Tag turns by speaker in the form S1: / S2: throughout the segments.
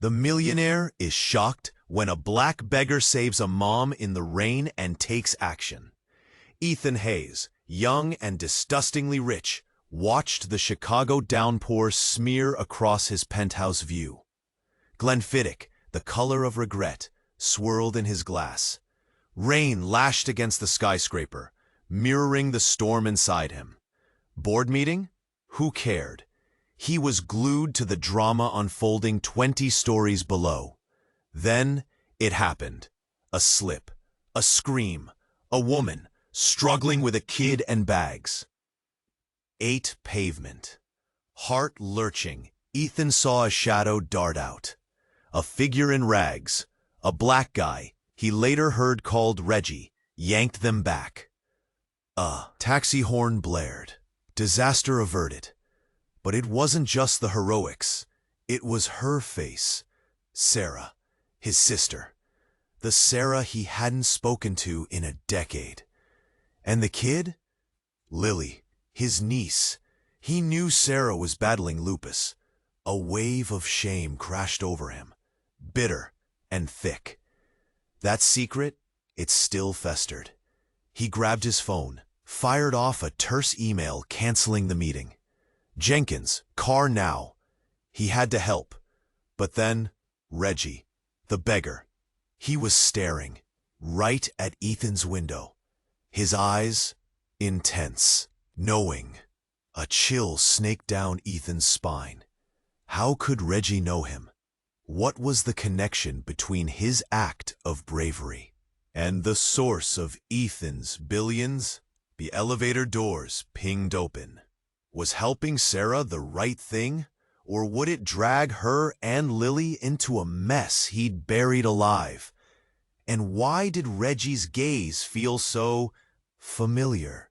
S1: The millionaire is shocked when a black beggar saves a mom in the rain and takes action. Ethan Hayes, young and disgustingly rich, watched the Chicago downpour smear across his penthouse view. Glenfiddich, the color of regret, swirled in his glass. Rain lashed against the skyscraper, mirroring the storm inside him. Board meeting? Who cared? He was glued to the drama unfolding 20 stories below. Then it happened. A slip, a scream, a woman struggling with a kid and bags. 8 pavement. Heart lurching, Ethan saw a shadow dart out. A figure in rags, a black guy, he later heard called Reggie, yanked them back. A taxi horn blared. Disaster averted. But it wasn't just the heroics. It was her face. Sarah, his sister. The Sarah he hadn't spoken to in a decade. And the kid? Lily, his niece. He knew Sarah was battling lupus. A wave of shame crashed over him, bitter and thick. That secret, it still festered. He grabbed his phone, fired off a terse email canceling the meeting. Jenkins, car now. He had to help. But then, Reggie, the beggar. He was staring, right at Ethan's window. His eyes, intense, knowing. A chill snaked down Ethan's spine. How could Reggie know him? What was the connection between his act of bravery and the source of Ethan's billions? The elevator doors pinged open. Was helping Sarah the right thing, or would it drag her and Lily into a mess he'd buried alive? And why did Reggie's gaze feel so familiar?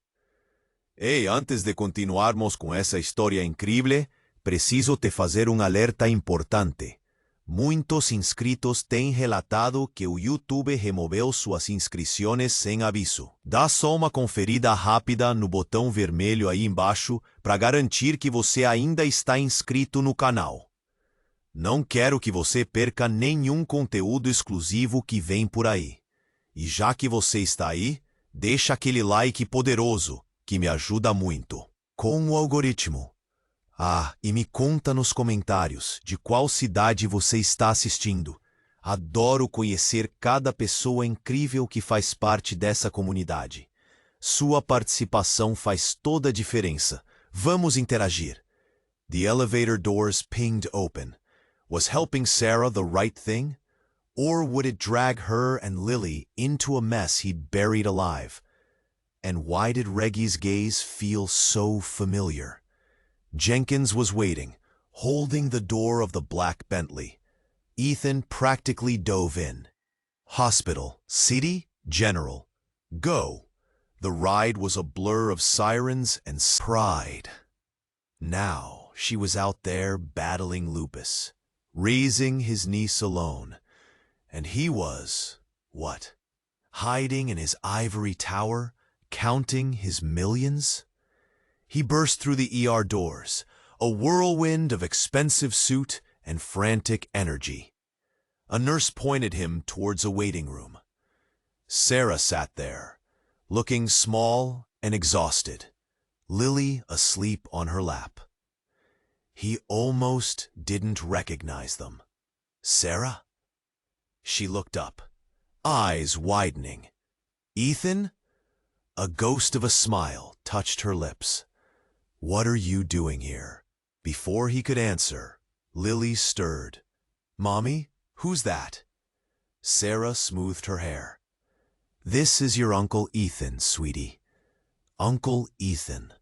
S1: Hey, antes de continuarmos con esa historia increíble, preciso te fazer alerta importante. Muitos inscritos têm relatado que o YouTube removeu suas inscrições sem aviso. Dá só uma conferida rápida no botão vermelho aí embaixo para garantir que você ainda está inscrito no canal. Não quero que você perca nenhum conteúdo exclusivo que vem por aí. E já que você está aí, deixa aquele like poderoso, que me ajuda muito. Com o algoritmo. E me conta nos comentários de qual cidade você está assistindo. Adoro conhecer cada pessoa incrível que faz parte dessa comunidade. Sua participação faz toda a diferença. Vamos interagir. The elevator doors pinged open. Was helping Sarah the right thing? Or would it drag her and Lily into a mess he'd buried alive? And why did Reggie's gaze feel so familiar? Jenkins was waiting, holding the door of the black Bentley. Ethan practically dove in. Hospital, city, general. Go. The ride was a blur of sirens and pride. Now she was out there battling lupus, raising his niece alone. And he was, what? Hiding in his ivory tower, counting his millions? He burst through the ER doors, a whirlwind of expensive suit and frantic energy. A nurse pointed him towards a waiting room. Sarah sat there, looking small and exhausted, Lily asleep on her lap. He almost didn't recognize them. Sarah? She looked up, eyes widening. Ethan? A ghost of a smile touched her lips. What are you doing here? Before he could answer, Lily stirred. Mommy, who's that? Sarah smoothed her hair. This is your Uncle Ethan, sweetie. Uncle Ethan.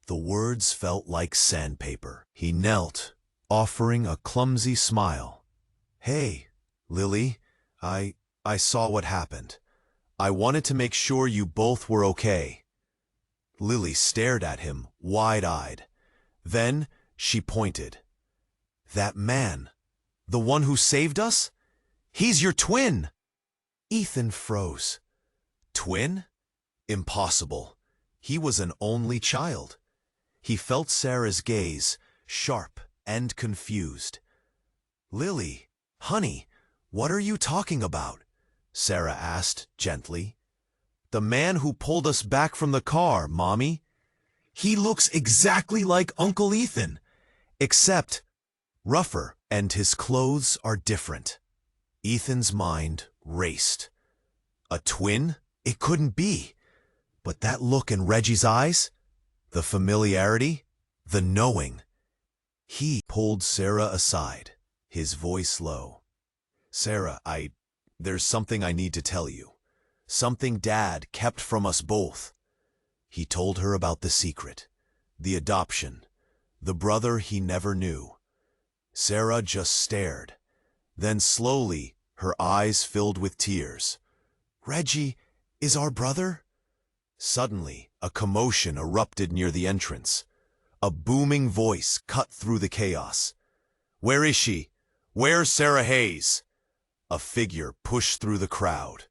S1: The words felt like sandpaper. He knelt, offering a clumsy smile. Hey, Lily, I saw what happened. I wanted to make sure you both were okay. Lily stared at him, wide-eyed. Then she pointed. That man, the one who saved us? He's your twin! Ethan froze. Twin? Impossible. He was an only child. He felt Sarah's gaze, sharp and confused. Lily, Honey, what are you talking about? Sarah asked gently. The man who pulled us back from the car, Mommy. He looks exactly like Uncle Ethan, except rougher, and his clothes are different. Ethan's mind raced. A twin? It couldn't be. But that look in Reggie's eyes, the familiarity, the knowing. He pulled Sarah aside, his voice low. Sarah, there's something I need to tell you. Something Dad kept from us both. He told her about the secret, the adoption, the brother he never knew. Sarah just stared. Then slowly, her eyes filled with tears. Reggie is our brother? Suddenly, a commotion erupted near the entrance. A booming voice cut through the chaos. Where is she? Where's Sarah Hayes? A figure pushed through the crowd.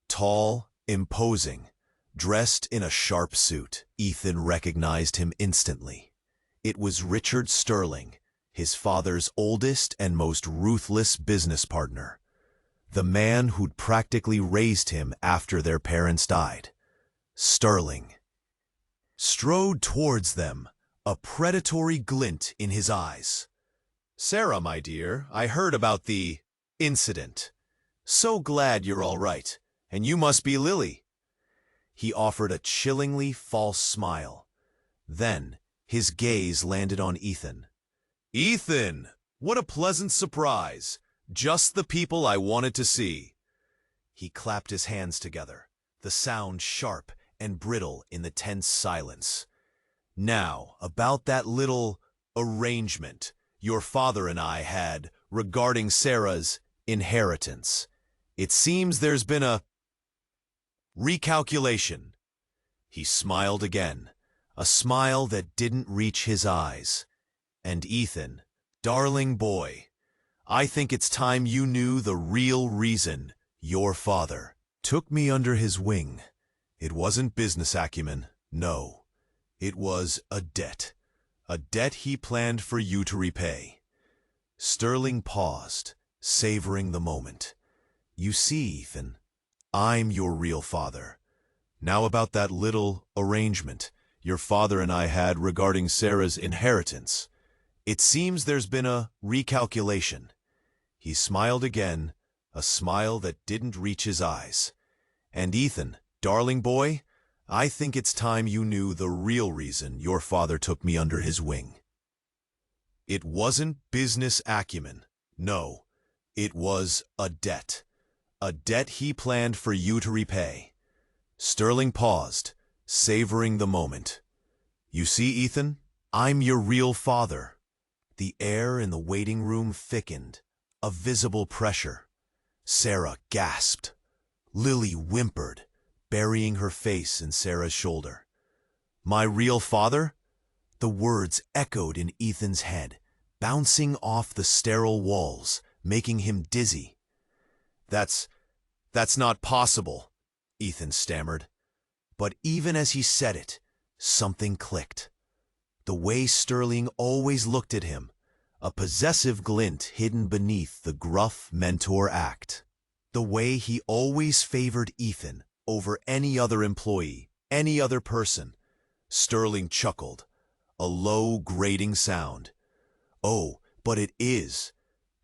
S1: Tall, imposing, dressed in a sharp suit. Ethan recognized him instantly. It was Richard Sterling, his father's oldest and most ruthless business partner. The man who'd practically raised him after their parents died. Sterling strode towards them, a predatory glint in his eyes. Sarah, my dear, I heard about the incident. So glad you're all right, and you must be Lily. He offered a chillingly false smile. Then, his gaze landed on Ethan. Ethan, what a pleasant surprise. Just the people I wanted to see. He clapped his hands together, the sound sharp and brittle in the tense silence. Now, about that little arrangement your father and I had regarding Sarah's inheritance. It seems there's been a recalculation. He smiled again, a smile that didn't reach his eyes. And Ethan, darling boy, I think it's time you knew the real reason your father took me under his wing. It wasn't business acumen, no. It was a debt he planned for you to repay. Sterling paused, savoring the moment. You see, Ethan, I'm your real father. Now about that little arrangement your father and I had regarding Sarah's inheritance. It seems there's been a recalculation. He smiled again, a smile that didn't reach his eyes. And Ethan, darling boy, I think it's time you knew the real reason your father took me under his wing. It wasn't business acumen. No, it was a debt he planned for you to repay. Sterling paused, savoring the moment. You see, Ethan, I'm your real father. The air in the waiting room thickened, a visible pressure. Sarah gasped. Lily whimpered, burying her face in Sarah's shoulder. My real father? The words echoed in Ethan's head, bouncing off the sterile walls, making him dizzy. That's not possible, Ethan stammered. But even as he said it, something clicked. The way Sterling always looked at him, a possessive glint hidden beneath the gruff mentor act. The way he always favored Ethan over any other employee, any other person. Sterling chuckled, a low, grating sound. Oh, but it is.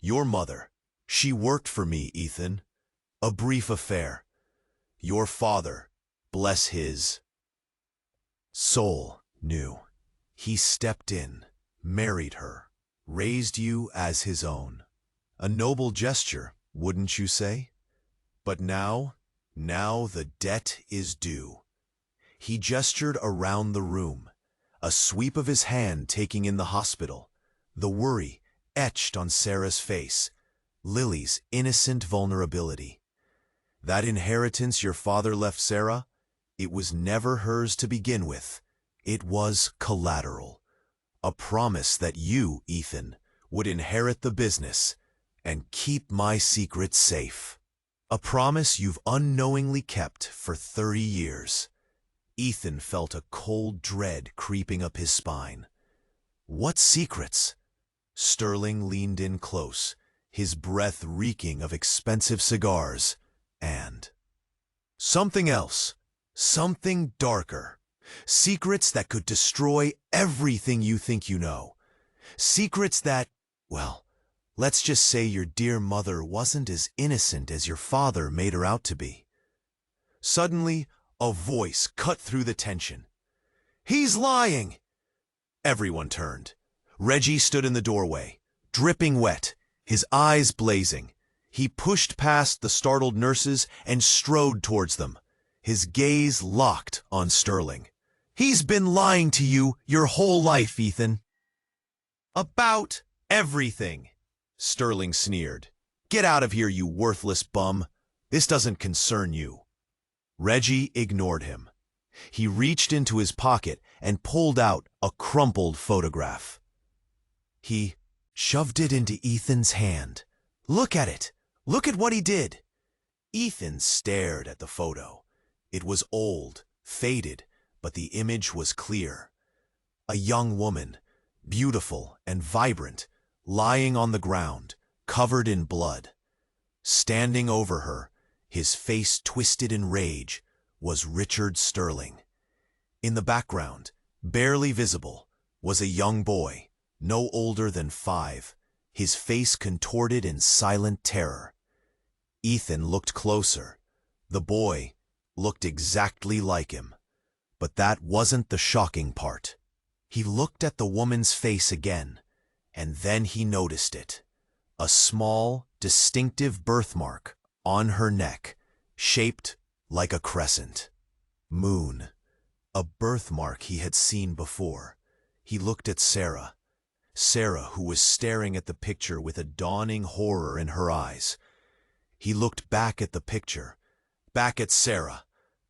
S1: Your mother. She worked for me, Ethan. A brief affair. Your father, bless his soul, knew. He stepped in, married her, raised you as his own. A noble gesture, wouldn't you say? But now the debt is due. He gestured around the room, a sweep of his hand taking in the hospital, the worry etched on Sarah's face, Lily's innocent vulnerability. That inheritance your father left Sarah, it was never hers to begin with. It was collateral, a promise that you, Ethan, would inherit the business and keep my secret safe. A promise you've unknowingly kept for 30 years. Ethan felt a cold dread creeping up his spine. What secrets? Sterling leaned in close, his breath reeking of expensive cigars, and something else, something darker. Secrets that could destroy everything you think you know. Secrets that, well, let's just say your dear mother wasn't as innocent as your father made her out to be. Suddenly, a voice cut through the tension. "He's lying!" Everyone turned. Reggie stood in the doorway, dripping wet, his eyes blazing. He pushed past the startled nurses and strode towards them, his gaze locked on Sterling. "He's been lying to you your whole life, Ethan." "About everything," Sterling sneered. "Get out of here, you worthless bum. This doesn't concern you." Reggie ignored him. He reached into his pocket and pulled out a crumpled photograph. He shoved it into Ethan's hand. "Look at it. Look at what he did." Ethan stared at the photo. It was old, faded, but the image was clear. A young woman, beautiful and vibrant, lying on the ground, covered in blood. Standing over her, his face twisted in rage, was Richard Sterling. In the background, barely visible, was a young boy, no older than 5, his face contorted in silent terror. Ethan looked closer. The boy looked exactly like him. But that wasn't the shocking part. He looked at the woman's face again, and then he noticed it. A small, distinctive birthmark on her neck, shaped like a crescent. Moon. A birthmark he had seen before. He looked at Sarah. Sarah, who was staring at the picture with a dawning horror in her eyes. He looked back at the picture, back at Sarah,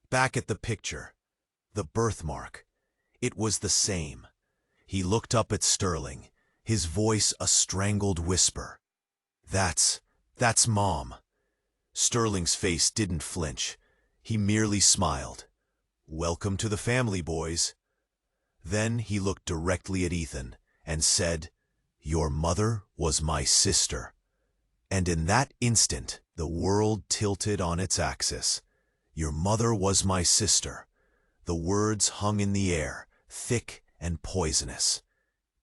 S1: back at the picture. The birthmark. It was the same. He looked up at Sterling, his voice a strangled whisper. That's Mom." Sterling's face didn't flinch. He merely smiled. "Welcome to the family, boys." Then he looked directly at Ethan and said, "Your mother was my sister." And in that instant, the world tilted on its axis. "Your mother was my sister." The words hung in the air, thick and poisonous.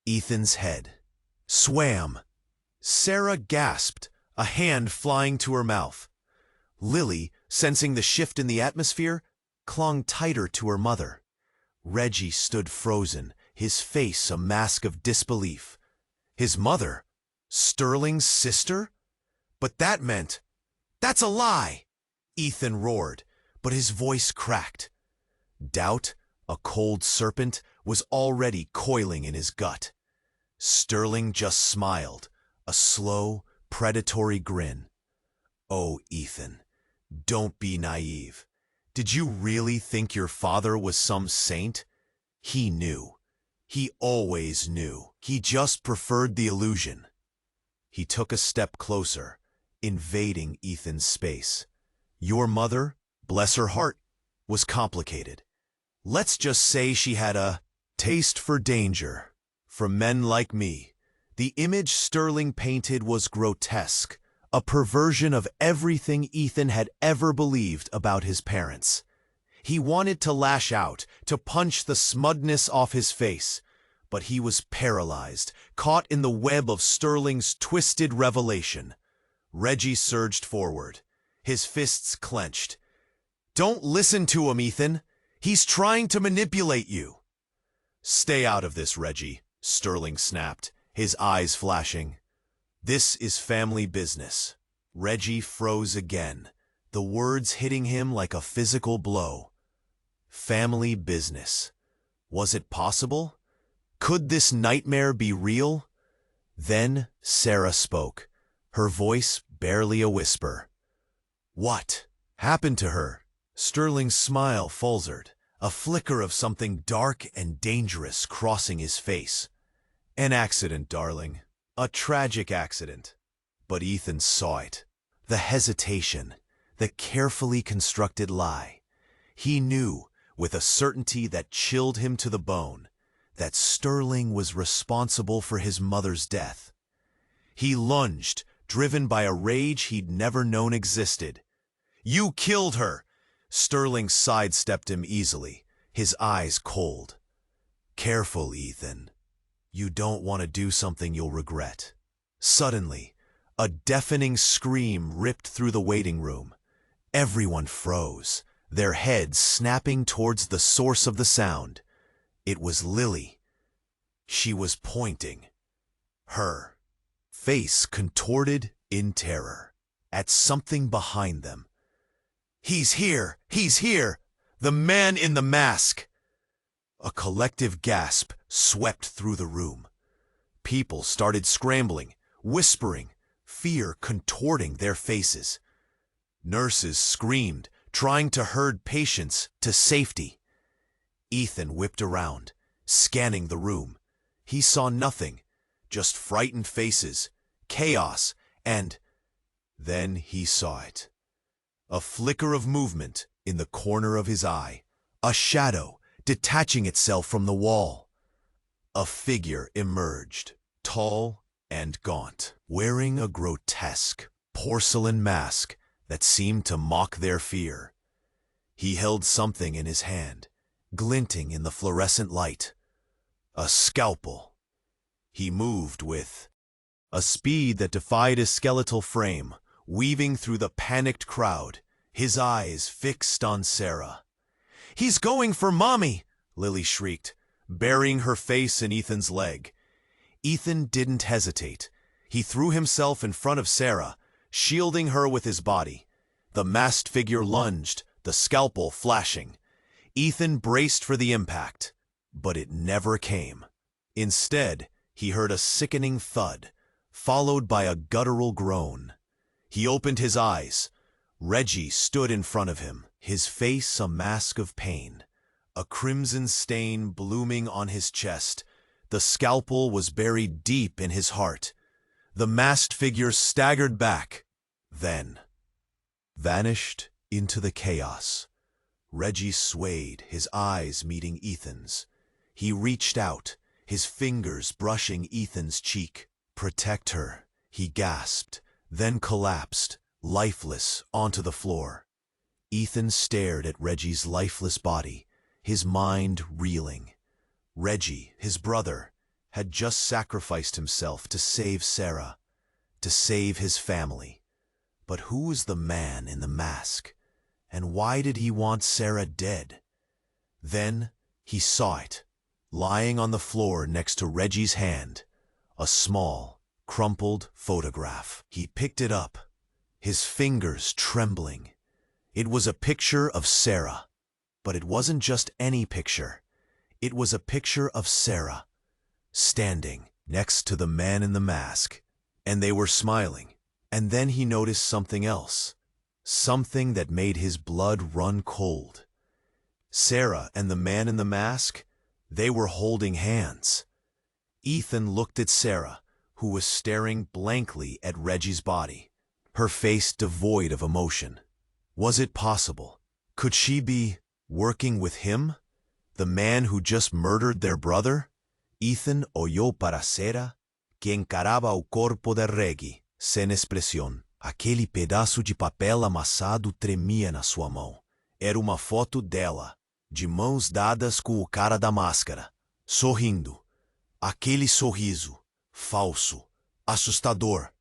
S1: Ethan's head swam. Sarah gasped, a hand flying to her mouth. Lily, sensing the shift in the atmosphere, clung tighter to her mother. Reggie stood frozen, his face a mask of disbelief. His mother? Sterling's sister? But that meant... "That's a lie!" Ethan roared, but his voice cracked. Doubt, a cold serpent, was already coiling in his gut. Sterling just smiled, a slow, predatory grin. "Oh, Ethan, don't be naive. Did you really think your father was some saint? He knew. He always knew. He just preferred the illusion." He took a step closer, invading Ethan's space. "Your mother, bless her heart, was complicated. Let's just say she had a taste for danger. From men like me." The image Sterling painted was grotesque, a perversion of everything Ethan had ever believed about his parents. He wanted to lash out, to punch the smugness off his face, but he was paralyzed, caught in the web of Sterling's twisted revelation. Reggie surged forward, his fists clenched. "Don't listen to him, Ethan. He's trying to manipulate you." "Stay out of this, Reggie," Sterling snapped, his eyes flashing. "This is family business." Reggie froze again, the words hitting him like a physical blow. Family business. Was it possible? Could this nightmare be real? Then Sarah spoke, her voice barely a whisper. "What happened to her?" Sterling's smile faltered, a flicker of something dark and dangerous crossing his face. "An accident, darling. A tragic accident." But Ethan saw it. The hesitation, the carefully constructed lie. He knew, with a certainty that chilled him to the bone, that Sterling was responsible for his mother's death. He lunged, driven by a rage he'd never known existed. "You killed her!" Sterling sidestepped him easily, his eyes cold. "Careful, Ethan. You don't want to do something you'll regret." Suddenly, a deafening scream ripped through the waiting room. Everyone froze, their heads snapping towards the source of the sound. It was Lily. She was pointing, her face contorted in terror, at something behind them. "He's here! He's here! The man in the mask!" A collective gasp swept through the room. People started scrambling, whispering, fear contorting their faces. Nurses screamed, trying to herd patients to safety. Ethan whipped around, scanning the room. He saw nothing, just frightened faces, chaos, and then he saw it. A flicker of movement in the corner of his eye, a shadow detaching itself from the wall. A figure emerged, tall and gaunt, wearing a grotesque porcelain mask that seemed to mock their fear. He held something in his hand, glinting in the fluorescent light. A scalpel. He moved with a speed that defied his skeletal frame, weaving through the panicked crowd, his eyes fixed on Sarah. "He's going for Mommy!" Lily shrieked, burying her face in Ethan's leg. Ethan didn't hesitate. He threw himself in front of Sarah, shielding her with his body. The masked figure lunged, the scalpel flashing. Ethan braced for the impact, but it never came. Instead, he heard a sickening thud, followed by a guttural groan. He opened his eyes. Reggie stood in front of him, his face a mask of pain, a crimson stain blooming on his chest. The scalpel was buried deep in his heart. The masked figure staggered back, then vanished into the chaos. Reggie swayed, his eyes meeting Ethan's. He reached out, his fingers brushing Ethan's cheek. "Protect her," he gasped, then collapsed, lifeless, onto the floor. Ethan stared at Reggie's lifeless body, his mind reeling. Reggie, his brother, had just sacrificed himself to save Sarah, to save his family. But who was the man in the mask? And why did he want Sarah dead? Then he saw it, lying on the floor next to Reggie's hand, a small, crumpled photograph. He picked it up, his fingers trembling. It was a picture of Sarah, but it wasn't just any picture. It was a picture of Sarah, standing next to the man in the mask, and they were smiling. And then he noticed something else, something that made his blood run cold. Sarah and the man in the mask, they were holding hands. Ethan looked at Sarah, who was staring blankly at Reggie's body, her face devoid of emotion. Was it possible? Could she be working with him, the man who just murdered their brother? Ethan oyó para Sarah, que encaraba o corpo de Reggie, sem expressão. Aquele pedaço de papel amassado tremia na sua mão. Era uma foto dela, de mãos dadas com o cara da máscara, sorrindo. Aquele sorriso, falso, assustador.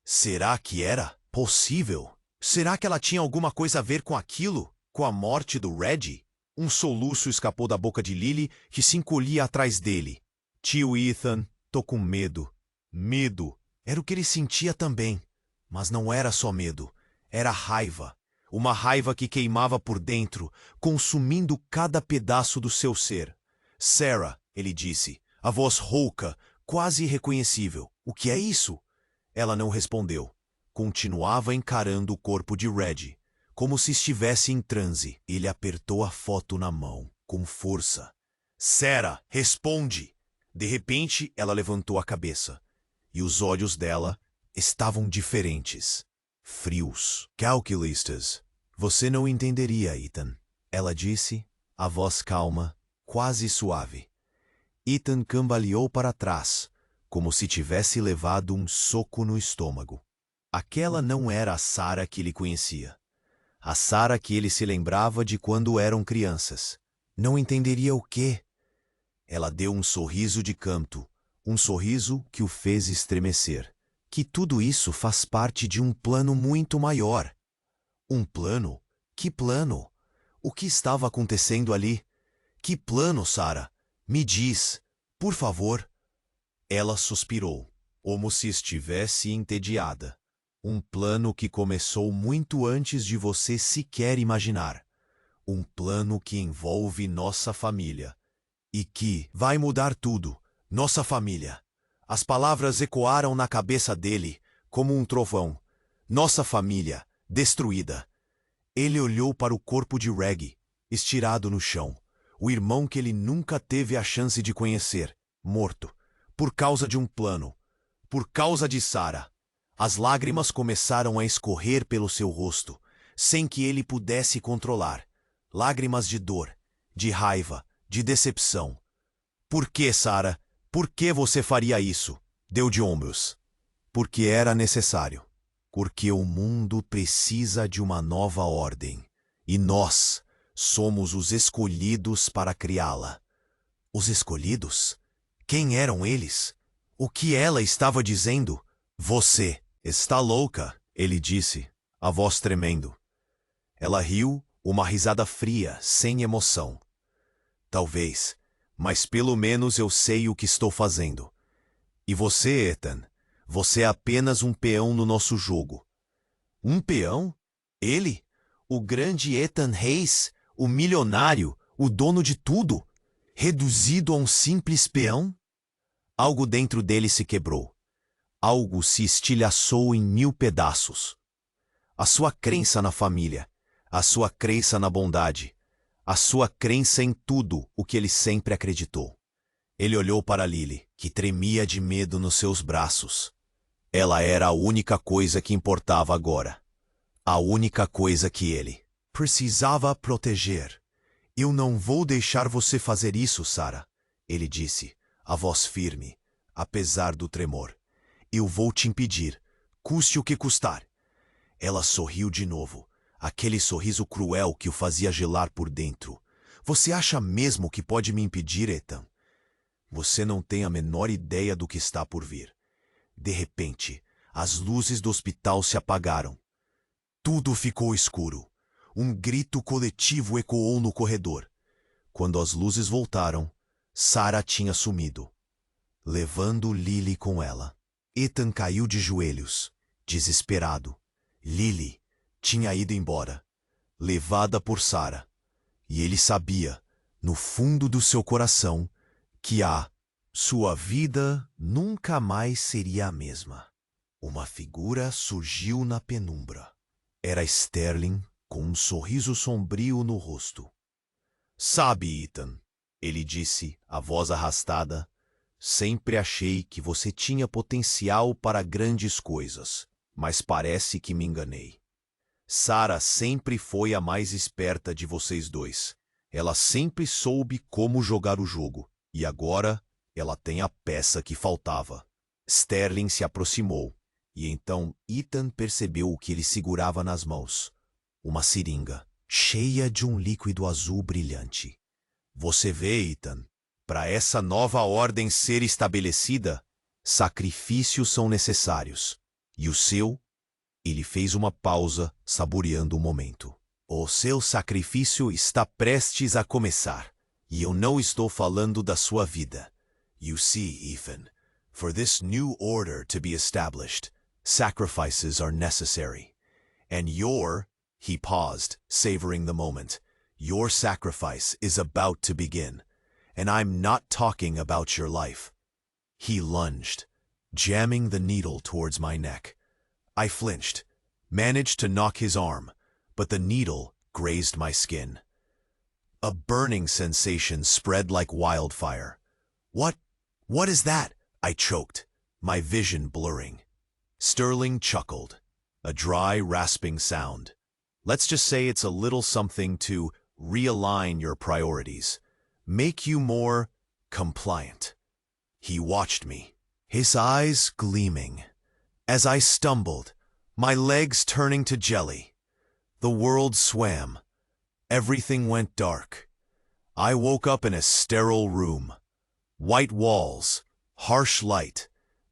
S1: Será que era possível? Será que ela tinha alguma coisa a ver com aquilo? Com a morte do Reggie? Um soluço escapou da boca de Lily, que se encolhia atrás dele. Tio Ethan, tô com medo. Medo. Era o que ele sentia também. Mas não era só medo. Era raiva. Uma raiva que queimava por dentro, consumindo cada pedaço do seu ser. Sarah, ele disse, a voz rouca, quase irreconhecível. O que é isso? Ela não respondeu. Continuava encarando o corpo de Reggie, como se estivesse em transe. Ele apertou a foto na mão, com força. Sarah, responde! De repente, ela levantou a cabeça, e os olhos dela estavam diferentes, frios. Calculistas, você não entenderia, Ethan, ela disse, a voz calma, quase suave. Ethan cambaleou para trás, como se tivesse levado um soco no estômago. Aquela não era a Sarah que ele conhecia. A Sarah que ele se lembrava de quando eram crianças. Não entenderia o quê? Ela deu um sorriso de canto, um sorriso que o fez estremecer. Que tudo isso faz parte de um plano muito maior. Um plano? Que plano? O que estava acontecendo ali? Que plano, Sarah? Me diz, por favor. Ela suspirou, como se estivesse entediada. Um plano que começou muito antes de você sequer imaginar. Um plano que envolve nossa família. E que vai mudar tudo. Nossa família. As palavras ecoaram na cabeça dele, como um trovão. Nossa família, destruída. Ele olhou para o corpo de Reggie, estirado no chão. O irmão que ele nunca teve a chance de conhecer, morto. Por causa de um plano. Por causa de Sarah. As lágrimas começaram a escorrer pelo seu rosto, sem que ele pudesse controlar. Lágrimas de dor, de raiva, de decepção. Por que, Sarah? Por que você faria isso? Deu de ombros. Porque era necessário. Porque o mundo precisa de uma nova ordem. E nós somos os escolhidos para criá-la. Os escolhidos? Quem eram eles? O que ela estava dizendo? Você está louca, ele disse, a voz tremendo. Ela riu, uma risada fria, sem emoção. Talvez, mas pelo menos eu sei o que estou fazendo. E você, Ethan, você é apenas um peão no nosso jogo. Um peão? Ele? O grande Ethan Hayes, o milionário, o dono de tudo, reduzido a um simples peão? Algo dentro dele se quebrou. Algo se estilhaçou em 1000 pedaços. A sua crença na família, a sua crença na bondade, a sua crença em tudo o que ele sempre acreditou. Ele olhou para Lily, que tremia de medo nos seus braços. Ela era a única coisa que importava agora. A única coisa que ele precisava proteger. Eu não vou deixar você fazer isso, Sarah, ele disse, a voz firme, apesar do tremor. Eu vou te impedir, custe o que custar. Ela sorriu de novo, aquele sorriso cruel que o fazia gelar por dentro. Você acha mesmo que pode me impedir, Ethan? Você não tem a menor ideia do que está por vir. De repente, as luzes do hospital se apagaram. Tudo ficou escuro. Um grito coletivo ecoou no corredor. Quando as luzes voltaram, Sarah tinha sumido, levando Lily com ela. Ethan caiu de joelhos, desesperado. Lily tinha ido embora, levada por Sarah. E ele sabia, no fundo do seu coração, que sua vida nunca mais seria a mesma. Uma figura surgiu na penumbra. Era Sterling, com um sorriso sombrio no rosto. Sabe, Ethan, ele disse, a voz arrastada, sempre achei que você tinha potencial para grandes coisas, mas parece que me enganei. Sarah sempre foi a mais esperta de vocês dois. Ela sempre soube como jogar o jogo, e agora ela tem a peça que faltava. Sterling se aproximou, e então Ethan percebeu o que ele segurava nas mãos. Uma seringa, cheia de um líquido azul brilhante. Você vê, Ethan, para essa nova ordem ser estabelecida, sacrifícios são necessários. E o seu? Ele fez uma pausa, saboreando o momento. O seu sacrifício está prestes a começar. E eu não estou falando da sua vida. You see, Ethan, for this new order to be established, sacrifices are necessary. And he paused, savoring the moment. Your sacrifice is about to begin. And I'm not talking about your life. He lunged, jamming the needle towards my neck. I flinched, managed to knock his arm, but the needle grazed my skin. A burning sensation spread like wildfire. What is that? I choked, my vision blurring. Sterling chuckled, a dry, rasping sound. Let's just say it's a little something to realign your priorities, make you more compliant. He watched me, his eyes gleaming. As I stumbled, my legs turning to jelly. The world swam. Everything went dark. I woke up in a sterile room. White walls, harsh light,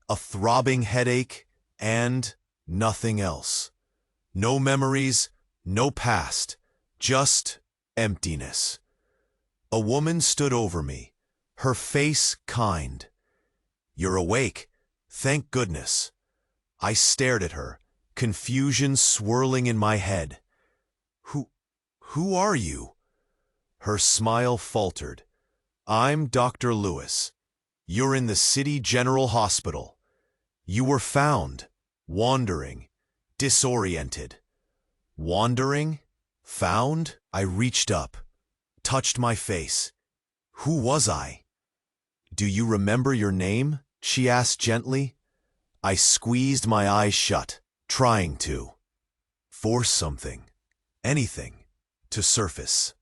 S1: a throbbing headache, and nothing else. No memories, no past, just emptiness. A woman stood over me, her face kind. "You're awake. Thank goodness." I stared at her, confusion swirling in my head. Who are you?" Her smile faltered. "I'm Dr. Lewis. You're in the City General Hospital. You were found, wandering, disoriented." "Wandering? Found?" I reached up, touched my face. Who was I? "Do you remember your name?" she asked gently. I squeezed my eyes shut, trying to force something, anything, to surface.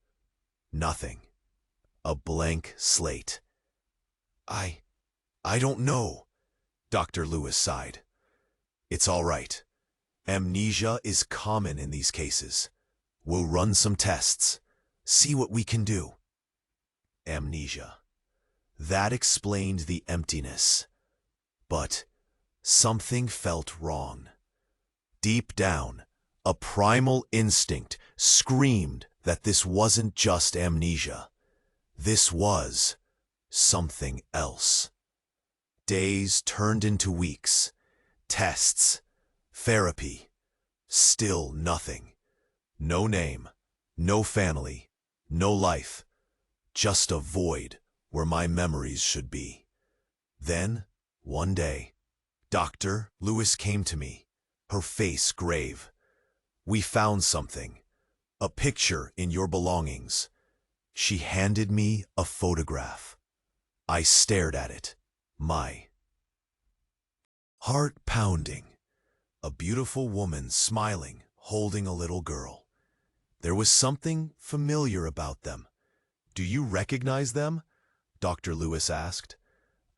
S1: Nothing. A blank slate. I don't know," Dr. Lewis sighed. "It's all right. Amnesia is common in these cases. We'll run some tests, see what we can do." Amnesia. That explained the emptiness. But something felt wrong. Deep down, a primal instinct screamed that this wasn't just amnesia. This was something else. Days turned into weeks. Tests. Therapy. Still nothing. No name. No family. No life. Just a void where my memories should be. Then, one day, Dr. Lewis came to me, her face grave. "We found something. A picture in your belongings." She handed me a photograph. I stared at it, my heart pounding. A beautiful woman smiling, holding a little girl. There was something familiar about them. "Do you recognize them?" Dr. Lewis asked.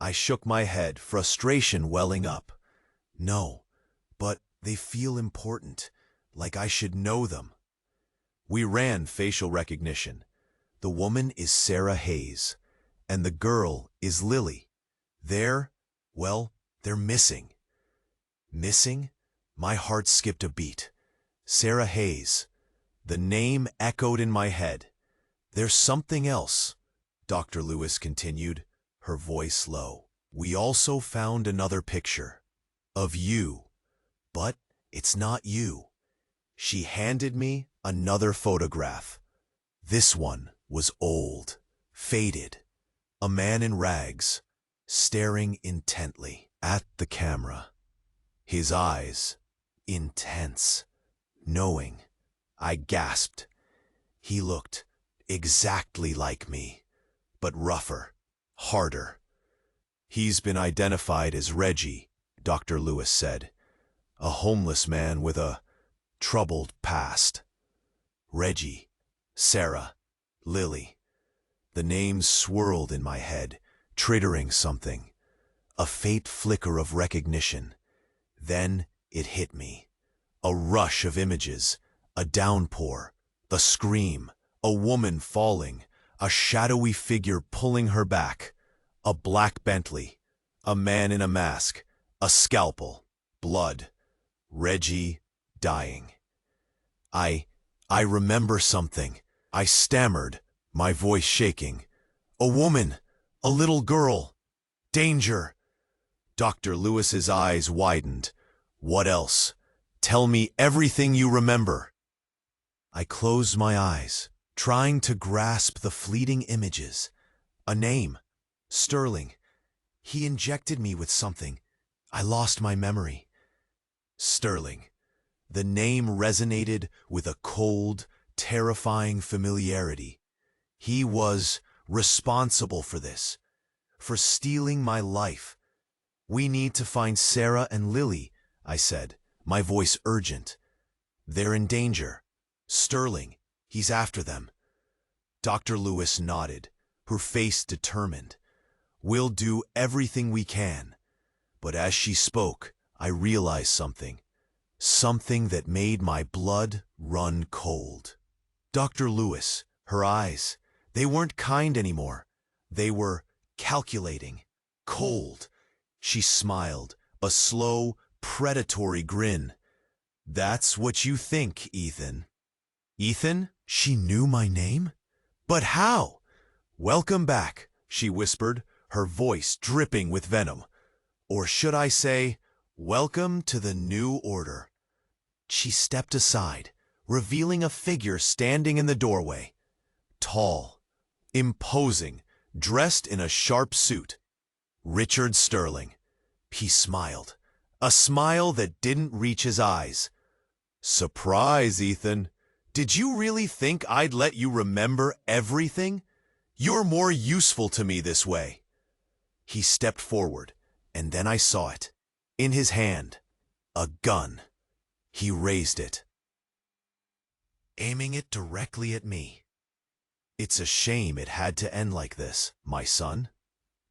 S1: I shook my head, frustration welling up. "No, but they feel important, like I should know them." We ran facial recognition. The woman is Sarah Hayes, and the girl is Lily. They're missing. Missing? My heart skipped a beat. Sarah Hayes. The name echoed in my head. "There's something else," Dr. Lewis continued, her voice low. "We also found another picture. Of you. But it's not you." She handed me another photograph. This one was old, faded. A man in rags, staring intently at the camera. His eyes, intense, knowing. I gasped. He looked exactly like me, but rougher, harder. "He's been identified as Reggie," Dr. Lewis said. "A homeless man with a troubled past." Reggie, Sarah, Lily. The names swirled in my head, triggering something. A faint flicker of recognition. Then it hit me. A rush of images, a downpour, the scream, a woman falling, a shadowy figure pulling her back, a black Bentley, a man in a mask, a scalpel, blood, Reggie dying. I remember something. I stammered, my voice shaking. "A woman, a little girl, danger." Dr. Lewis's eyes widened. "What else? Tell me everything you remember." I closed my eyes, trying to grasp the fleeting images. A name, Sterling. He injected me with something. I lost my memory. Sterling. The name resonated with a cold, terrifying familiarity. He was responsible for this, for stealing my life. "We need to find Sarah and Lily," I said, my voice urgent. "They're in danger. Sterling, he's after them." Dr. Lewis nodded, her face determined. "We'll do everything we can." But as she spoke, I realized something. something that made my blood run cold. Dr. Lewis, her eyes, they weren't kind anymore. They were calculating, cold. She smiled, a slow, predatory grin. "That's what you think, Ethan." Ethan? She knew my name? But how? "Welcome back," she whispered, her voice dripping with venom. "Or should I say, welcome to the new order." She stepped aside, revealing a figure standing in the doorway. Tall, imposing, dressed in a sharp suit. Richard Sterling. He smiled, a smile that didn't reach his eyes. "Surprise, Ethan. Did you really think I'd let you remember everything? You're more useful to me this way." He stepped forward, and then I saw it. In his hand, a gun. He raised it, aiming it directly at me. "It's a shame it had to end like this, my son.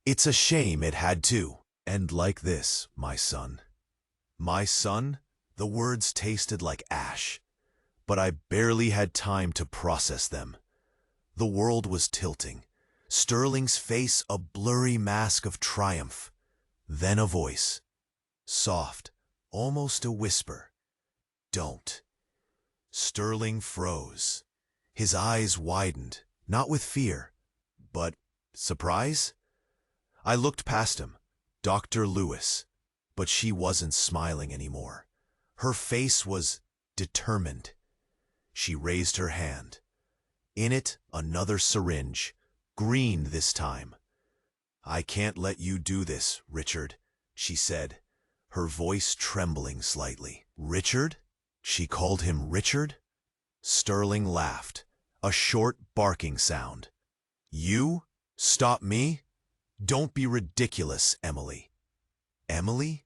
S1: It's a shame it had to end like this, my son." My son? The words tasted like ash, but I barely had time to process them. The world was tilting, Sterling's face a blurry mask of triumph. Then a voice, soft, almost a whisper. "Don't." Sterling froze. His eyes widened, not with fear, but surprise. I looked past him, Dr. Lewis, but she wasn't smiling anymore. Her face was determined. She raised her hand. In it, another syringe, green this time. "I can't let you do this, Richard," she said, her voice trembling slightly. "Richard?" She called him Richard? Sterling laughed, a short barking sound. "You? Stop me? Don't be ridiculous, Emily." Emily?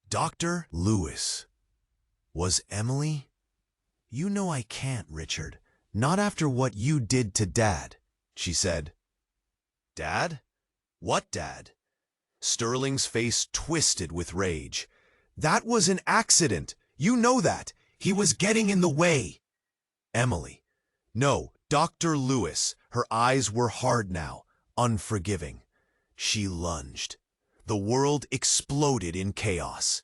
S1: Dr. Lewis. Was Emily? "You know I can't, Richard. Not after what you did to Dad," she said. "Dad? What Dad?" Sterling's face twisted with rage. "That was an accident. You know that. He was getting in the way." Emily. No, Dr. Lewis. Her eyes were hard now, unforgiving. She lunged. The world exploded in chaos.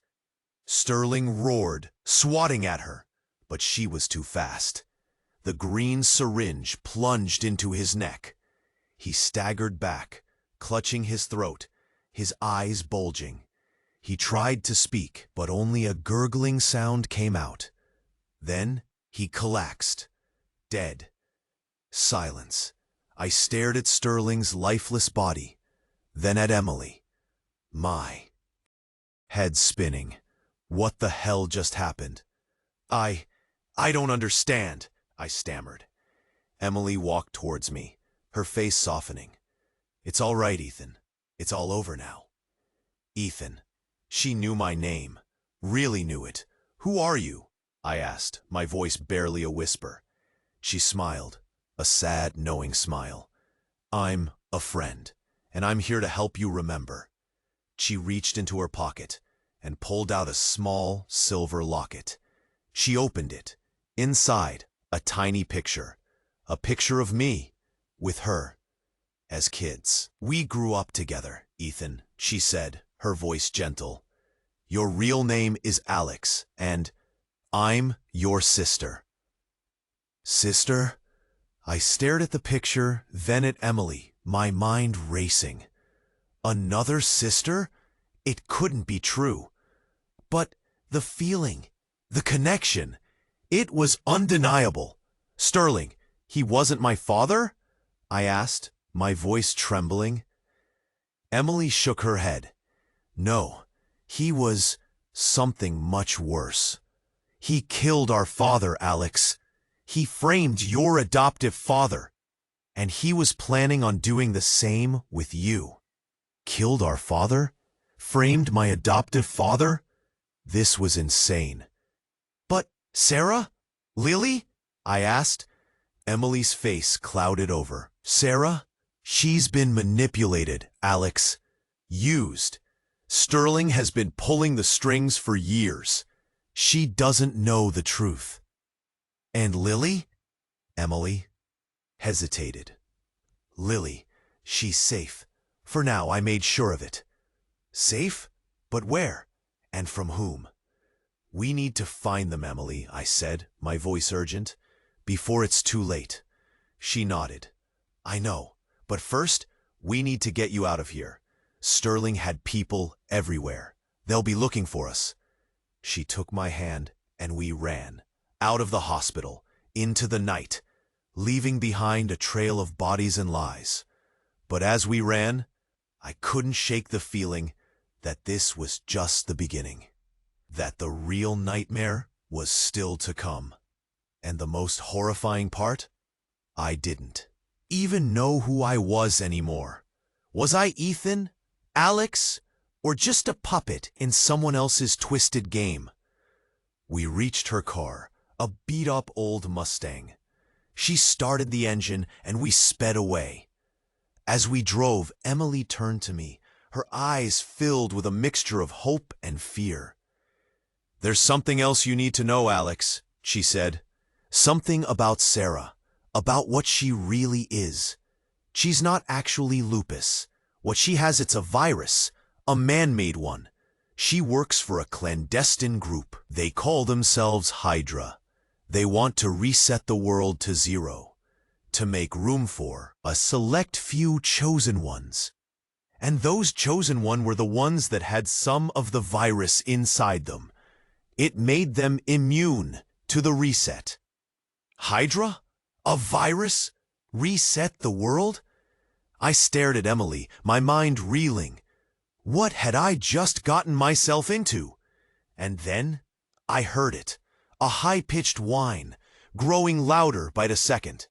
S1: Sterling roared, swatting at her, but she was too fast. The green syringe plunged into his neck. He staggered back, clutching his throat, his eyes bulging. He tried to speak, but only a gurgling sound came out. Then he collapsed, dead. Silence. I stared at Sterling's lifeless body, then at Emily. My head spinning. What the hell just happened? I don't understand," I stammered. Emily walked towards me, her face softening. "It's all right, Ethan. It's all over now." Ethan. She knew my name. Really knew it. "Who are you?" I asked, my voice barely a whisper. She smiled, a sad, knowing smile. "I'm a friend, and I'm here to help you remember." She reached into her pocket and pulled out a small silver locket. She opened it. Inside, a tiny picture. A picture of me, with her, as kids. "We grew up together, Ethan," she said, her voice gentle. "Your real name is Alex, and I'm your sister." Sister? I stared at the picture, then at Emily, my mind racing. Another sister? It couldn't be true. But the feeling, the connection, it was undeniable. "Sterling, he wasn't my father?" I asked, my voice trembling. Emily shook her head. "No, he was something much worse. He killed our father, Alex. He framed your adoptive father, and he was planning on doing the same with you." Killed our father? Framed my adoptive father? This was insane. "But Sarah? Lily?" I asked. Emily's face clouded over. "Sarah? She's been manipulated, Alex. Used. Sterling has been pulling the strings for years." She doesn't know the truth. And Lily? Emily hesitated. Lily, she's safe. For now, I made sure of it. Safe? But where? And from whom? We need to find them, Emily, I said, my voice urgent, before it's too late. She nodded. I know, but first, we need to get you out of here. Sterling had people everywhere. They'll be looking for us. She took my hand, and we ran, out of the hospital, into the night, leaving behind a trail of bodies and lies. But as we ran, I couldn't shake the feeling that this was just the beginning, that the real nightmare was still to come. And the most horrifying part? I didn't even know who I was anymore. Was I Ethan, Alex, or just a puppet in someone else's twisted game? We reached her car, a beat-up old Mustang. She started the engine and we sped away. As we drove, Emily turned to me, her eyes filled with a mixture of hope and fear. There's something else you need to know, Alex, she said. Something about Sarah, about what she really is. She's not actually lupus. What she has, it's a virus, a man-made one. She works for a clandestine group. They call themselves Hydra. They want to reset the world to zero, to make room for a select few chosen ones. And those chosen ones were the ones that had some of the virus inside them. It made them immune to the reset. Hydra? A virus? Reset the world? I stared at Emily, my mind reeling. What had I just gotten myself into? And then I heard it, a high-pitched whine, growing louder by the second.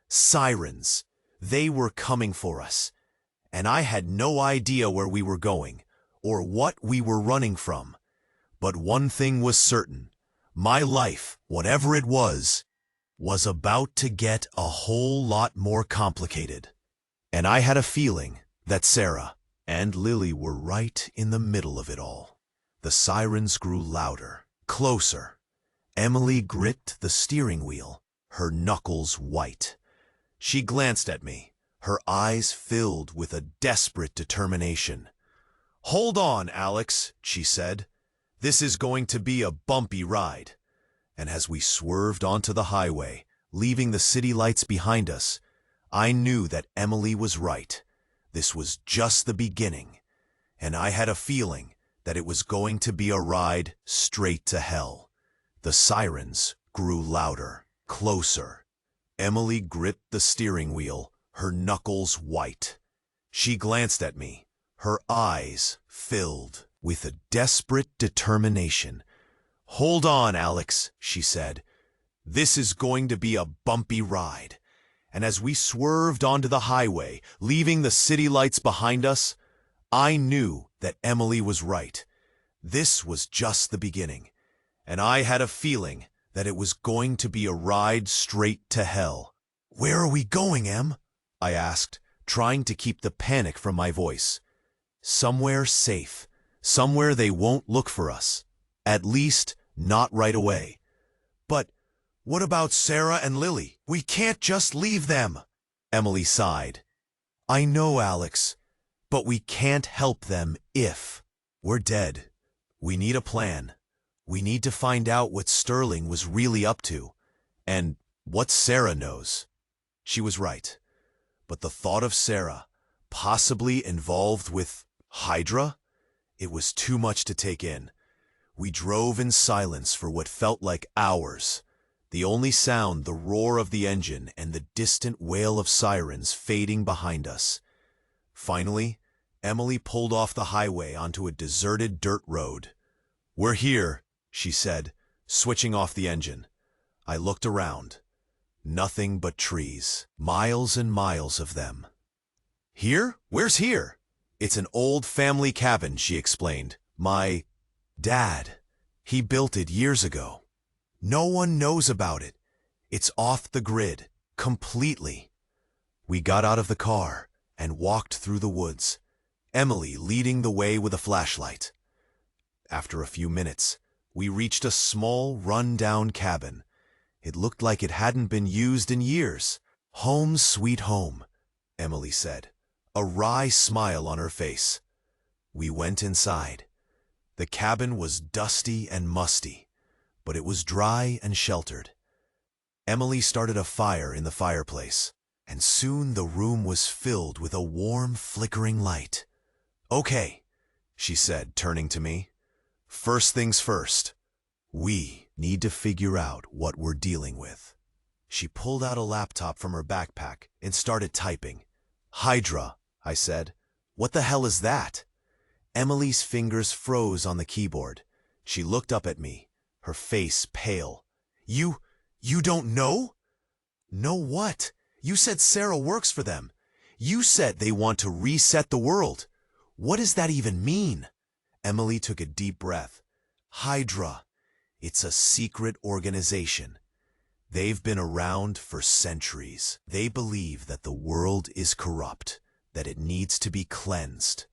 S1: Sirens. They were coming for us. And I had no idea where we were going, or what we were running from. But one thing was certain. My life, whatever it was about to get a whole lot more complicated. And I had a feeling that Sarah and Lily were right in the middle of it all. The sirens grew louder, closer. Emily gripped the steering wheel, her knuckles white. She glanced at me, her eyes filled with a desperate determination. "Hold on, Alex," she said. "This is going to be a bumpy ride." And as we swerved onto the highway, leaving the city lights behind us, I knew that Emily was right. This was just the beginning, and I had a feeling that it was going to be a ride straight to hell. The sirens grew louder, closer. Emily gripped the steering wheel, her knuckles white. She glanced at me, her eyes filled with a desperate determination. "Hold on, Alex," she said. "This is going to be a bumpy ride." And as we swerved onto the highway, leaving the city lights behind us, I knew that Emily was right. This was just the beginning, and I had a feeling that it was going to be a ride straight to hell. "Where are we going, Em?" I asked, trying to keep the panic from my voice. "Somewhere safe, somewhere they won't look for us. At least, not right away." "But what about Sarah and Lily? We can't just leave them," Emily sighed. "I know, Alex, but we can't help them if we're dead. We need a plan. We need to find out what Sterling was really up to, and what Sarah knows." She was right. But the thought of Sarah, possibly involved with Hydra, it was too much to take in. We drove in silence for what felt like hours. The only sound, the roar of the engine and the distant wail of sirens fading behind us. Finally, Emily pulled off the highway onto a deserted dirt road. "We're here," she said, switching off the engine. I looked around. Nothing but trees, miles and miles of them. "Here? Where's here?" "It's an old family cabin," she explained. "My dad, he built it years ago. No one knows about it. It's off the grid, completely." We got out of the car and walked through the woods, Emily leading the way with a flashlight. After a few minutes, We reached a small, run-down cabin. It looked like it hadn't been used in years. "Home sweet home," Emily said, a wry smile on her face. We went inside. The cabin was dusty and musty, but it was dry and sheltered. Emily started a fire in the fireplace, and soon the room was filled with a warm, flickering light. "Okay," she said, turning to me. "First things first. We need to figure out what we're dealing with." She pulled out a laptop from her backpack and started typing. "Hydra," I said. "What the hell is that?" Emily's fingers froze on the keyboard. She looked up at me, her face pale. You don't know?" "Know what? You said Sarah works for them. You said they want to reset the world. What does that even mean?" Emily took a deep breath. "Hydra. It's a secret organization. They've been around for centuries. They believe that the world is corrupt, that it needs to be cleansed.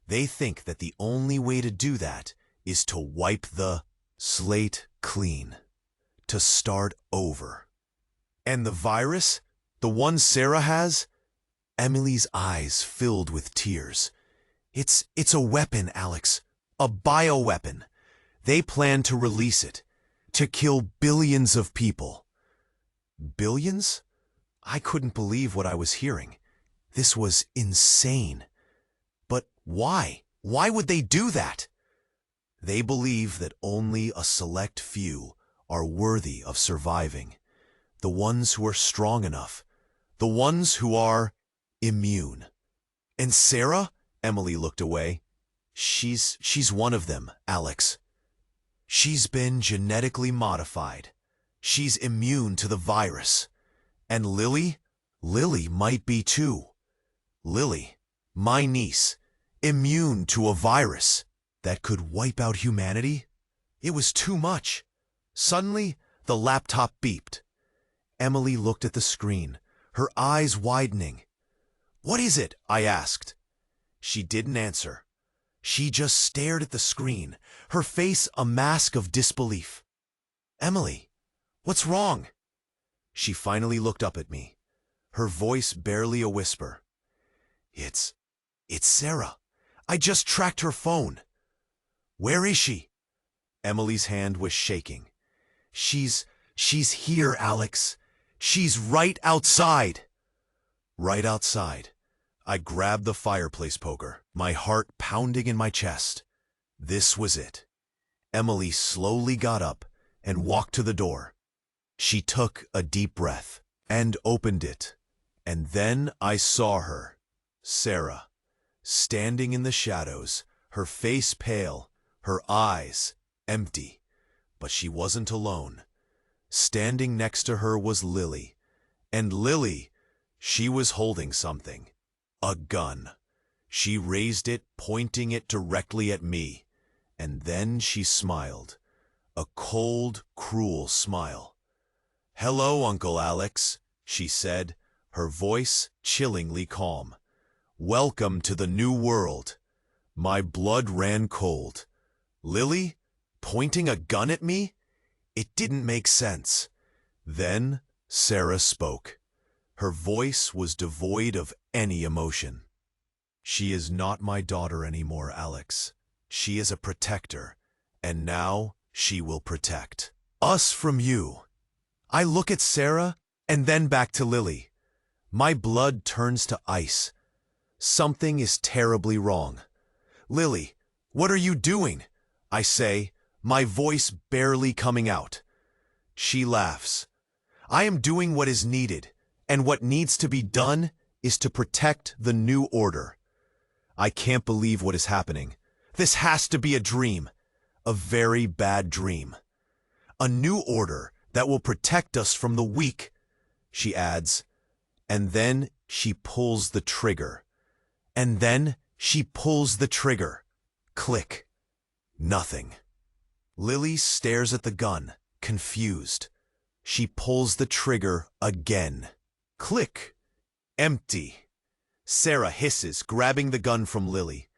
S1: They think that the only way to do that is to wipe the slate clean, to start over." "And the virus? The one Sarah has?" Emily's eyes filled with tears. It's a weapon, Alex. A bioweapon. They plan to release it, to kill billions of people." Billions? I couldn't believe what I was hearing. This was insane. But why? Why would they do that? "They believe that only a select few are worthy of surviving. The ones who are strong enough. The ones who are immune." "And Sarah?" Emily looked away. She's one of them, Alex. She's been genetically modified. She's immune to the virus. And Lily? Lily might be too. Lily, my niece, immune to a virus that could wipe out humanity? It was too much. Suddenly, the laptop beeped. Emily looked at the screen, her eyes widening. "What is it?" I asked. She didn't answer. She just stared at the screen, her face a mask of disbelief. "Emily, what's wrong?" She finally looked up at me, her voice barely a whisper. It's Sarah. I just tracked her phone." "Where is she?" Emily's hand was shaking. She's here, Alex. She's right outside." Right outside. I grabbed the fireplace poker, my heart pounding in my chest. This was it. Emily slowly got up and walked to the door. She took a deep breath and opened it. And then I saw her, Sarah, standing in the shadows, her face pale, her eyes empty. But she wasn't alone. Standing next to her was Lily. And Lily, she was holding something. A gun. She raised it, pointing it directly at me. And then she smiled. A cold, cruel smile. "Hello, Uncle Alex," she said, her voice chillingly calm. "Welcome to the new world." My blood ran cold. Lily? Pointing a gun at me? It didn't make sense. Then Sarah spoke. Her voice was devoid of any emotion. "She is not my daughter anymore, Alex. She is a protector, and now she will protect us from you." I look at Sarah and then back to Lily. My blood turns to ice. Something is terribly wrong. "Lily, what are you doing?" I say, my voice barely coming out. She laughs. "I am doing what is needed, and what needs to be done is to protect the new order." I can't believe what is happening. This has to be a dream. A very bad dream. "A new order that will protect us from the weak," she adds. And then she pulls the trigger. And then she pulls the trigger. Click. Nothing. Lily stares at the gun, confused. She pulls the trigger again. Click. Empty. Sarah hisses, grabbing the gun from Lily.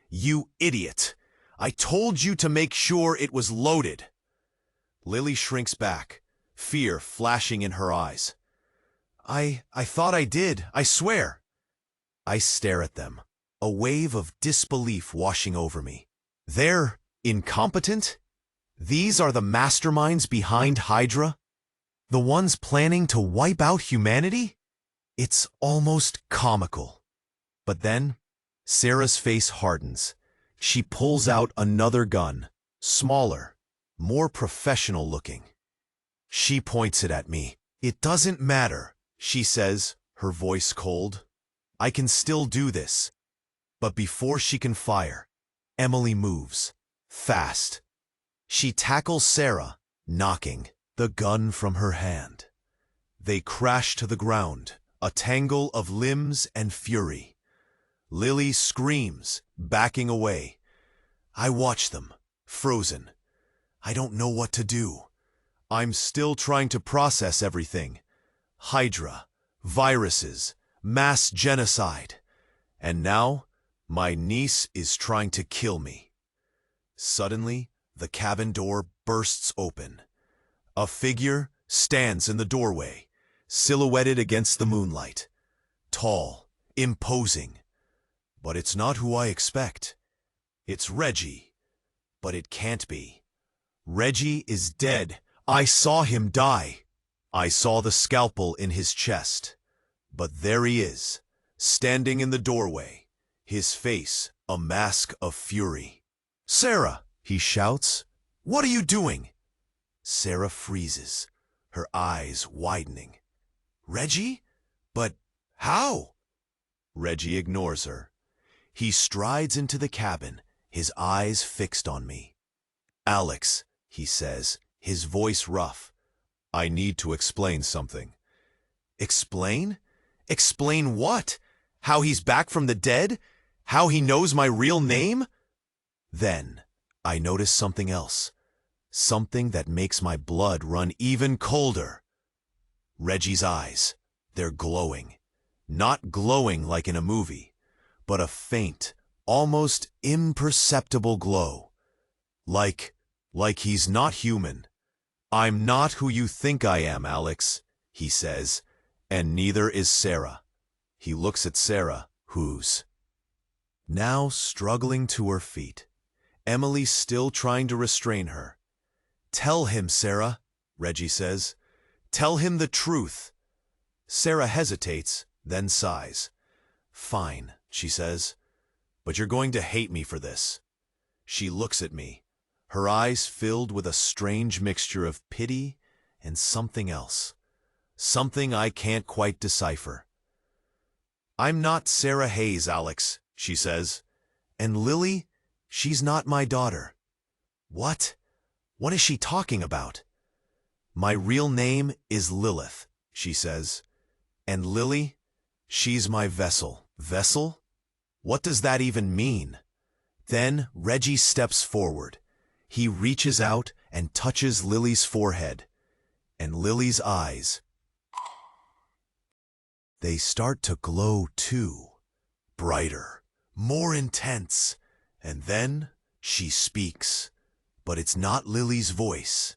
S1: "You idiot! I told you to make sure it was loaded. Lily shrinks back, fear flashing in her eyes. I thought I did, I swear. I stare at them, a wave of disbelief washing over me. They're incompetent? These are the masterminds behind Hydra? The ones planning to wipe out humanity? It's almost comical. But then, Sarah's face hardens. She pulls out another gun, smaller, more professional looking. She points it at me. It doesn't matter, she says, her voice cold. I can still do this. But before she can fire, Emily moves, fast. She tackles Sarah, knocking the gun from her hand. They crash to the ground, a tangle of limbs and fury. Lily screams, backing away. I watch them, frozen. I don't know what to do. I'm still trying to process everything. Hydra, viruses, mass genocide. And now, my niece is trying to kill me. Suddenly, the cabin door bursts open. A figure stands in the doorway, silhouetted against the moonlight. Tall, imposing. But it's not who I expect. It's Reggie. But it can't be. Reggie is dead. I saw him die. I saw the scalpel in his chest. But there he is, standing in the doorway, his face a mask of fury. Sarah, he shouts. What are you doing? Sarah freezes, her eyes widening. Reggie? But how? Reggie ignores her. He strides into the cabin, his eyes fixed on me. Alex, he says, his voice rough. I need to explain something. Explain? Explain what? How he's back from the dead? How he knows my real name? Then, I notice something else. Something that makes my blood run even colder. Reggie's eyes, they're glowing. Not glowing like in a movie, but a faint, almost imperceptible glow. Like he's not human. I'm not who you think I am, Alex, he says, and neither is Sarah. He looks at Sarah, who's now struggling to her feet. Emily's still trying to restrain her. Tell him, Sarah, Reggie says. Tell him the truth. Sarah hesitates, then sighs. Fine, she says, but you're going to hate me for this. She looks at me, her eyes filled with a strange mixture of pity and something else. Something I can't quite decipher. I'm not Sarah Hayes, Alex, she says. And Lily, she's not my daughter. What? What is she talking about? My real name is Lilith, she says. And Lily, she's my vessel. Vessel? What does that even mean? Then Reggie steps forward. He reaches out and touches Lily's forehead. And Lily's eyes, they start to glow too. Brighter, more intense. And then she speaks. But it's not Lily's voice.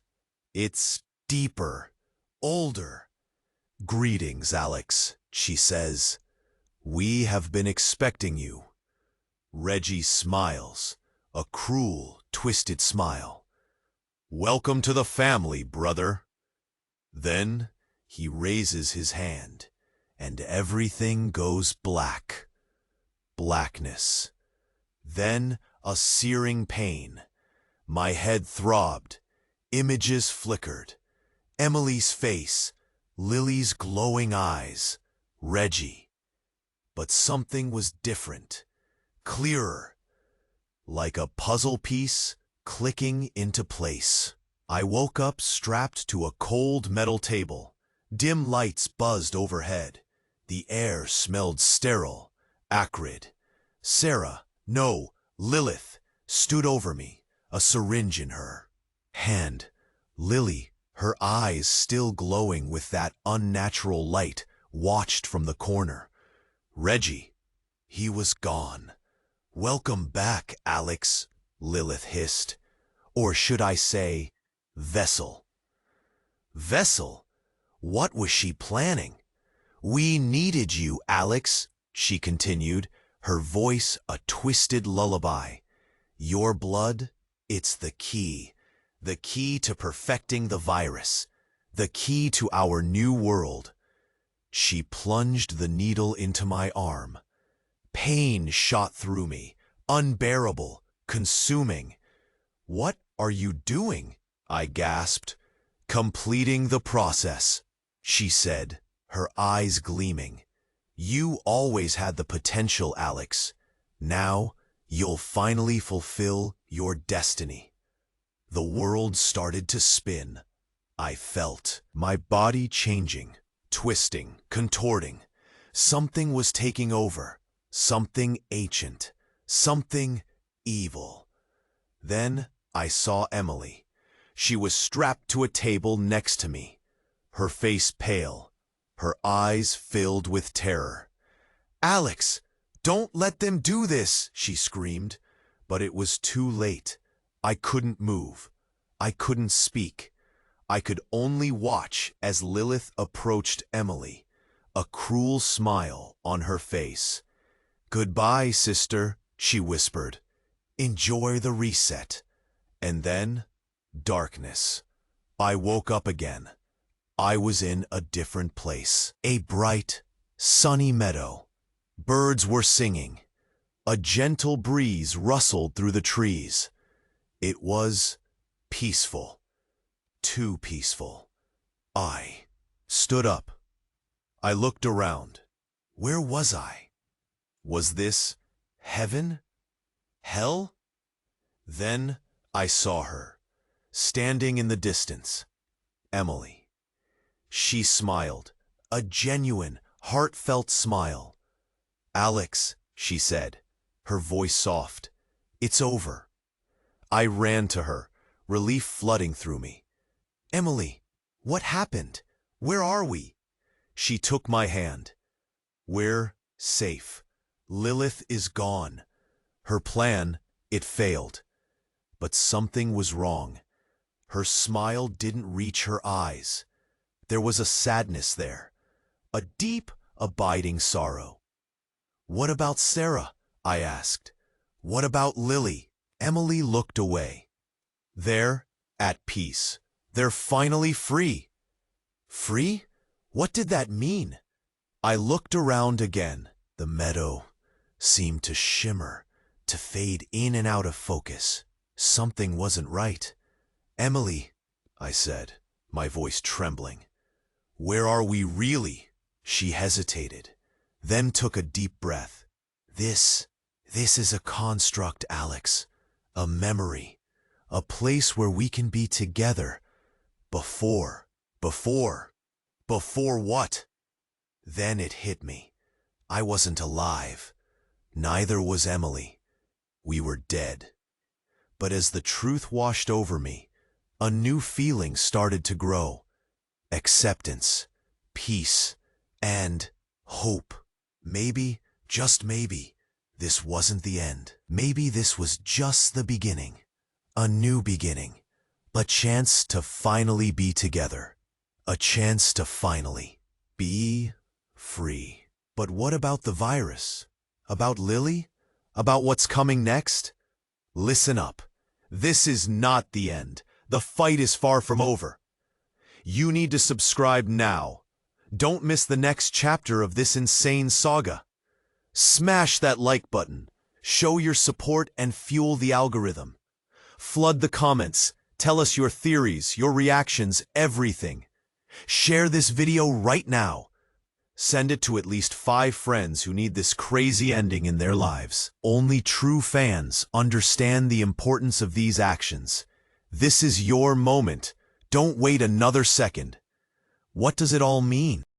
S1: It's deeper, older. Greetings, Alex, she says. We have been expecting you. Reggie smiles, a cruel, twisted smile. Welcome to the family, brother. Then he raises his hand, and everything goes black. Blackness. Then a searing pain. My head throbbed. Images flickered. Emily's face, Lily's glowing eyes, Reggie. But something was different, clearer, like a puzzle piece clicking into place. I woke up strapped to a cold metal table. Dim lights buzzed overhead. The air smelled sterile, acrid. Sarah, no, Lilith, stood over me, a syringe in her hand. Lily, her eyes still glowing with that unnatural light, watched from the corner. Reggie, he was gone. Welcome back, Alex, Lilith hissed. Or should I say, vessel. Vessel? What was she planning? We needed you, Alex, she continued, her voice a twisted lullaby. Your blood, it's the key to perfecting the virus, the key to our new world. She plunged the needle into my arm. Pain shot through me, unbearable, consuming. What are you doing? I gasped. Completing the process, she said, her eyes gleaming. You always had the potential, Alex. Now, you'll finally fulfill your destiny. The world started to spin. I felt my body changing, twisting, contorting. Something was taking over, something ancient, something evil. Then I saw Emily. She was strapped to a table next to me, her face pale, her eyes filled with terror. Alex, don't let them do this, she screamed. But it was too late. I couldn't move. I couldn't speak. I could only watch as Lilith approached Emily, a cruel smile on her face. Goodbye, sister, she whispered. Enjoy the reset. And then, darkness. I woke up again. I was in a different place. A bright, sunny meadow. Birds were singing. A gentle breeze rustled through the trees. It was peaceful. Too peaceful. I stood up. I looked around. Where was I? Was this heaven? Hell? Then I saw her, standing in the distance. Emily. She smiled, a genuine, heartfelt smile. Alex, she said, her voice soft. It's over. I ran to her, relief flooding through me. Emily, what happened? Where are we? She took my hand. We're safe. Lilith is gone. Her plan, it failed. But something was wrong. Her smile didn't reach her eyes. There was a sadness there, a deep, abiding sorrow. What about Sarah? I asked. What about Lily? Emily looked away. They're at peace. They're finally free. Free? What did that mean? I looked around again. The meadow seemed to shimmer, to fade in and out of focus. Something wasn't right. Emily, I said, my voice trembling. Where are we really? She hesitated, then took a deep breath. This is a construct, Alex. A memory. A place where we can be together. Before what? Then it hit me. I wasn't alive. Neither was Emily. We were dead. But as the truth washed over me, a new feeling started to grow. Acceptance, peace, and hope. Maybe, just maybe, this wasn't the end. Maybe this was just the beginning. A new beginning. A chance to finally be together. A chance to finally be free. But what about the virus? About Lily? About what's coming next? Listen up. This is not the end. The fight is far from over. You need to subscribe now. Don't miss the next chapter of this insane saga. Smash that like button. Show your support and fuel the algorithm. Flood the comments. Tell us your theories, your reactions, everything. Share this video right now. Send it to at least 5 friends who need this crazy ending in their lives. Only true fans understand the importance of these actions. This is your moment. Don't wait another second. What does it all mean?